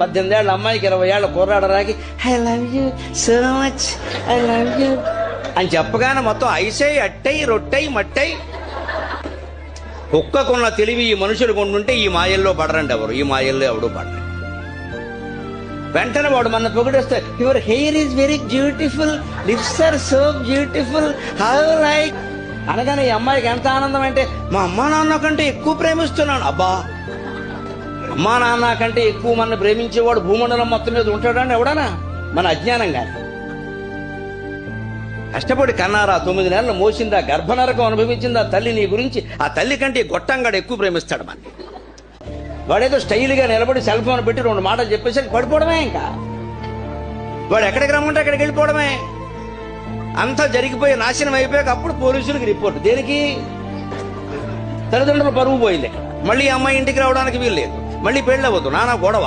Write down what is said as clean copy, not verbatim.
18 ఏళ్ళ అమ్మాయికి 20 ఏళ్ళ కుర్రాడు రాకి I love you so much, I love you అని చెప్పగానే మొత్తం ఐసై అట్టై రొట్టై మట్టై. కుక్కకున్న తెలివి ఈ మనుషులు కొండుంటే ఈ మాయల్లో పడరండి ఎవరు, ఈ మాయల్లో ఎవడు పడరు. వెంటనే వాడు మన పొగిడేస్తే your hair is very beautiful, lips are so beautiful, how like అనగానే ఈ అమ్మాయికి ఎంత ఆనందం అంటే మా అమ్మా నాన్న కంటే ఎక్కువ ప్రేమిస్తున్నాను. అబ్బా, అమ్మా నాన్న కంటే ఎక్కువ మన ప్రేమించేవాడు భూమండలం మొత్తం మీద ఉంటాడని ఎవడనా? మన అజ్ఞానం కానీ. కష్టపడి కన్నారా, 9 నెలలు మోసిందా, గర్భనరకం అనుభవించిందా తల్లి నీ గురించి. ఆ తల్లి కంటే గొట్టంగాడు ఎక్కువ ప్రేమిస్తాడు మనకి. వాడేదో స్టైల్గా నిలబడి సెల్ ఫోన్ పెట్టి 2 మాటలు చెప్పేసి పడిపోవడమే. ఇంకా వాడు ఎక్కడికి రమ్మంటే అక్కడికి వెళ్ళిపోవడమే. అంతా జరిగిపోయి నాశనం అయిపోయాక అప్పుడు పోలీసులకు రిపోర్ట్. దేనికి? తల్లిదండ్రులు పరువు పోయింది. మళ్ళీ అమ్మాయి ఇంటికి రావడానికి వీలు లేదు, మళ్ళీ పెళ్ళి అవ్వద్దు, నానా గొడవ.